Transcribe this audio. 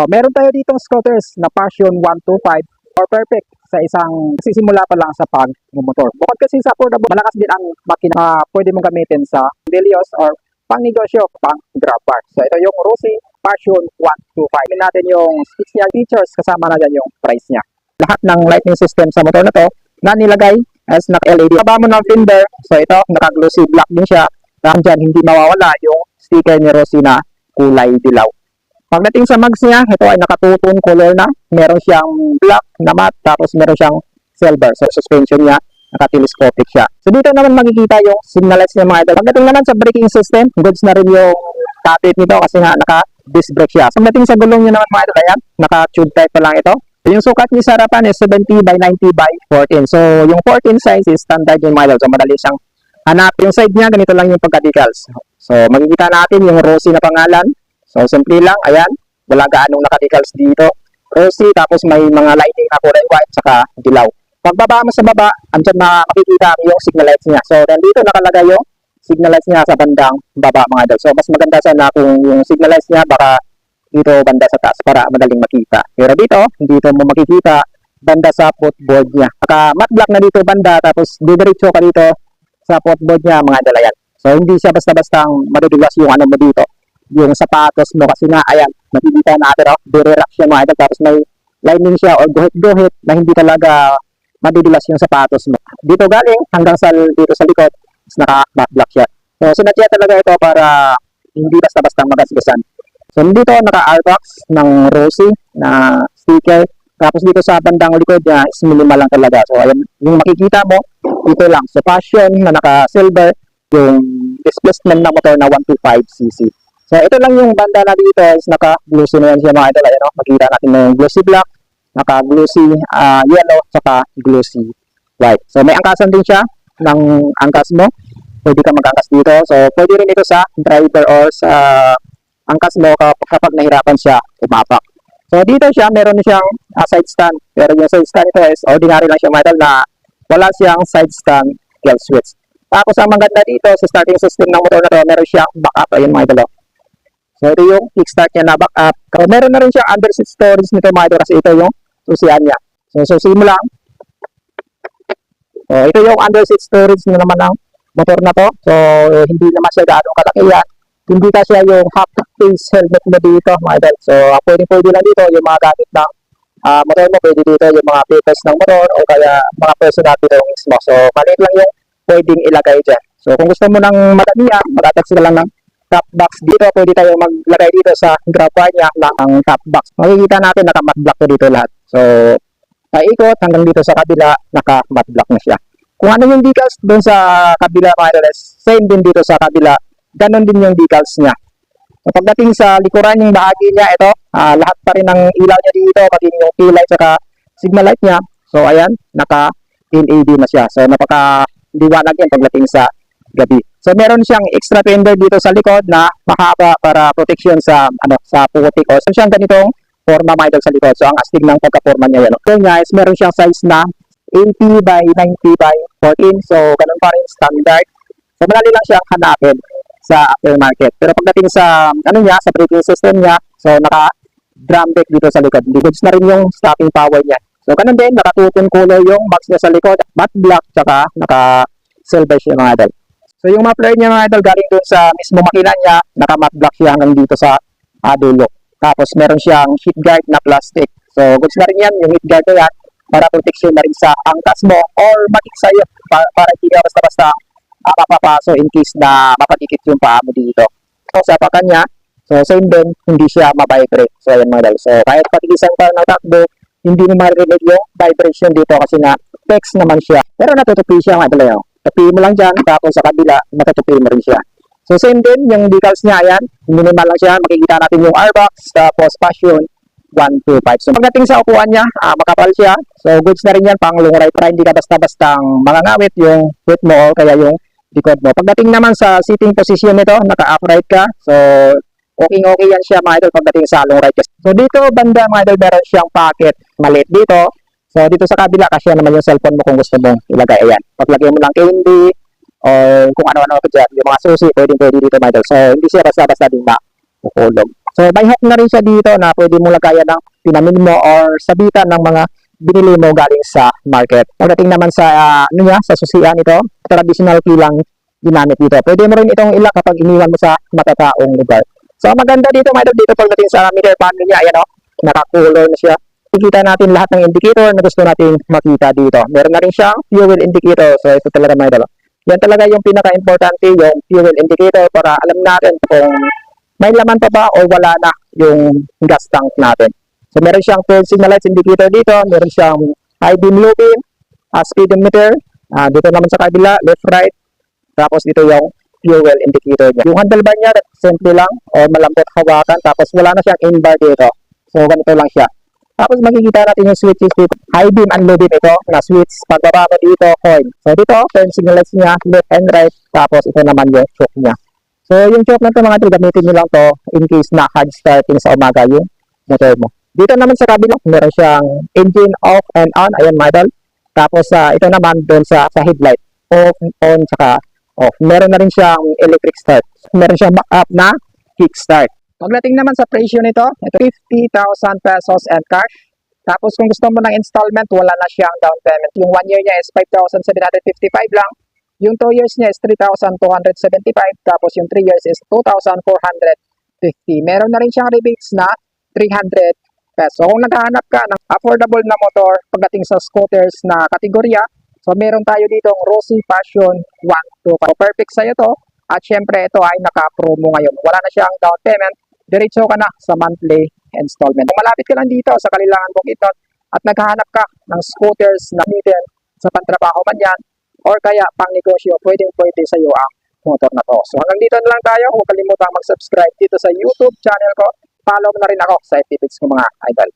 Meron tayo ditong scooters na Passion 125 or perfect sa isang sisimula pa lang sa pagmumotor. Bukod kasi sa affordable, malakas din ang makina na pwede mong gamitin sa daily use or pang negosyo, pang grab bar. So ito yung Rossi Passion 125. Tingnan natin yung specs niya, features, kasama na dyan yung price niya. Lahat ng lighting system sa motor na to na nilagay as naka-LED. Baba mo ng fender, so ito naka-glossy black din siya. Dyan hindi mawawala yung sticker ni Rossi na kulay dilaw. Pagdating sa mags niya, ito ay naka-two-tone color na. Meron siyang black na matte, tapos meron siyang silver. So suspension niya, naka-telescopic siya. So dito naman makikita yung signal lights niya mga idol. Pagdating naman sa braking system, goods na rin yung kapit nito kasi nga naka-disc brake siya. So pagdating sa gulong niya naman mga idol, ayan, naka-tube type pa lang ito. Yung sukat niya sa harapan is 70 by 90 by 14. So yung 14 size is standard yung mga idol. So madali siyang hanap. Yung side niya, ganito lang yung pagka-decals. So makikita natin yung Rossi na pangalan. So, simple lang, ayan, wala gaanong naka-decals dito. Rossi, tapos may mga lighting na kulay white, saka dilaw. Pagbaba mo sa baba, andyan makikita yung signal lights niya. So, nandito nakalagay yung signal lights niya sa bandang baba mga idol. So, mas maganda sana kung yung signal lights niya, baka dito banda sa taas para madaling makita. Pero dito mo makikita banda sa footboard niya. Matte black na dito banda, tapos didiretso ka dito sa footboard niya mga idol, ayan. So, hindi siya basta-bastang madudulas yung ano mo dito. Yung sapatos mo kasi nga, ayan, nakikita natin, dire-rack siya mga idol, tapos may lining siya or guhit-guhit na hindi talaga madidilas yung sapatos mo. Dito galing hanggang dito sa likod, is naka-matte black siya. So, sinadya talaga ito para hindi basta-basta magasgasan. So, dito naka-airbox ng Rossi na sticker, tapos dito sa bandang likod niya is minimal lang talaga. So, ayan, yung makikita mo, dito lang. So, Passion na naka-silver, yung displacement ng motor na 125cc. So, ito lang yung banda na dito is naka-glossy na yan siya mga idol. Ayan, no? Makikita natin yung glossy black, naka-glossy yellow, saka glossy white. So, may angkasan din siya ng angkas mo. Pwede ka mag-angkas dito. So, pwede rin ito sa driver or sa angkas mo kapag nahirapan siya umapak. So, dito siya, meron siyang side stand. Pero yung side stand ito is ordinary lang siya mga idol na wala siyang side stand kill switch. Tapos, ang maganda dito sa starting system ng motor na to, meron siyang backup. Ayun mga idol. So, ito yung kickstart niya na backup. Meron na rin siyang underseat storage nito mga idol kasi ito yung susian niya. So, susi mo lang. So, ito yung underseat storage na naman ng motor na to. So, hindi naman siya gano'ng kalaki yan. Hindi ka siya yung half-face helmet mo dito mga idol. So, pwede lang dito yung mga gamit ng motor mo. Pwede dito yung mga papers ng motor o kaya mga personal belongings mo. So, maliit lang yung pwedeng ilagay dyan. So, kung gusto mo ng madamihan, mag-attach ka lang ng top box dito. Pwede tayo maglagay dito sa grab bar niya ng top box. Makikita natin naka-matte black to dito lahat. So, ikot hanggang dito sa kabila, naka-matte black na siya. Kung ano yung decals doon sa kabila mga idol, same din dito sa kabila. Ganon din yung decals niya. So, pagdating sa likuran yung bahagi niya, ito, lahat pa rin ng ilaw niya dito, pati yung tail light saka signal light niya. So, ayan, naka-LED na siya. So, napaka-liwanag yan pagdating sa gabi. So, meron siyang extra fender dito sa likod na mahaba para protection sa putik. So, siyang ganitong forma mga idol sa likod. So, ang astig ng pagka-forma niya yan. So, guys, meron siyang size na 80 by 90 by 14. So, ganun pa rin standard. So, madali lang siyang hanapin sa aftermarket. Pero pagdating sa, sa braking system niya, so, naka-drum brake dito sa likod. Goods na rin yung stopping power niya. So, ganun din, naka-two-tone color yung mags niya sa likod. Matte black, tsaka naka-silver siya mga idol. So, yung muffler niya mga idol, galing doon sa mismo makina niya, naka-matte black siya hanggang dito sa dulo. Tapos, meron siyang heat guard na plastic. So, goods na rin yan, yung heat guard na yan, para protection na rin sa angkas mo or matik sa'yo, para hindi ka basta-basta mapapaso in case na mapatikit yung paa mo dito. So, sa pakan niya, so, same din, hindi siya ma-vibrate. So, ayan mga idol. So, kahit patikisan pa ng takbo, hindi mo marinig yung vibration dito kasi na text naman siya. Pero natutupi siya mga idol. Tupi mo lang dyan, tapos sa kabila, natutupi mo rin siya. So, same din, yung decals niya, ayan, minimal lang siya. Makikita natin yung airbox, tapos Passion 125. So, pagdating sa upuan niya, makapal siya. So, goods na rin yan, pang long ride para hindi ka basta-bastang mangangawit yung foot mo o kaya yung likod mo. Pagdating naman sa sitting position nito, naka-upright ka. So, okay yan siya mga idol pagdating sa long ride. So, dito, banda mga idol, meron siyang pocket. Maliit dito. So, dito sa kabila, kasi naman yung cellphone mo kung gusto mong ilagay. Ayan. Paglagay mo lang candy, o kung ano-ano pa dyan, yung mga susi, pwede dito mga idol. So, hindi siya basta-basta din makukulog. So by hook na rin siya dito na pwede mo lagayan ng pinamin mo or sabitan ng mga binili mo galing sa market. Pagdating naman sa sa susian ito, traditional key lang ginamit dito. Pwede mo rin itong ilak kapag iniwan mo sa matataong lugar. So maganda dito mga idol, dito pagdating sa meter panel niya, ayan o, naka-color na siya. Ikita natin lahat ng indicator na gusto natin makita dito. Meron na rin siyang fuel indicator. So ito talaga mga idol. Yan talaga yung pinaka-importante, yung fuel indicator para alam natin kung may laman pa ba o wala na yung gas tank natin. So meron siyang turn signal lights indicator dito, meron siyang high beam, low beam, speedometer, dito naman sa kabila, left, right, tapos dito yung fuel indicator niya. Yung handlebar niya, simple lang o malambot hawakan, tapos wala na siyang in-bar dito. So ganito lang siya. Tapos makikita natin yung switches dito. High beam and low beam ito na switch. Pagbaba mo dito, coin. So dito, turn signal lights niya, left and right. Tapos ito naman yung choke niya. So yung choke na ito mga idol, gamitin nyo lang to in case na hard starting sa umaga yung motor mo. Dito naman sa kabila, meron siyang engine off and on. Ayan mga idol. Tapos ito naman doon sa headlight. Off, on, saka off. Meron na rin siyang electric start. Meron siyang back-up na kickstart. Pagdating naman sa presyo nito, ito 50,000 pesos and cash. Tapos kung gusto mo ng installment, wala na siyang down payment. Yung 1 year niya is 5,755 lang. Yung 2 years niya is 3,275. Tapos yung 3 years is 2,450. Meron na rin siyang rebates na 300 pesos. So kung naghahanap ka ng affordable na motor pagdating sa scooters na kategorya, so meron tayo ditong Rossi Passion 125. So perfect sa'yo to. At syempre ito ay naka-promo ngayon. Wala na siyang down payment. Diretso ka na sa monthly installment. Kung malapit ka lang dito sa Kalilangan Bukidnon at naghahanap ka ng scooters na gamitin sa pantrabaho man yan or kaya pang negosyo, pwedeng-pwede sa iyo ang motor na to. So hanggang dito na lang tayo. Huwag kalimutang mag-subscribe dito sa YouTube channel ko. Follow na rin ako sa FB Tips ko mga idol.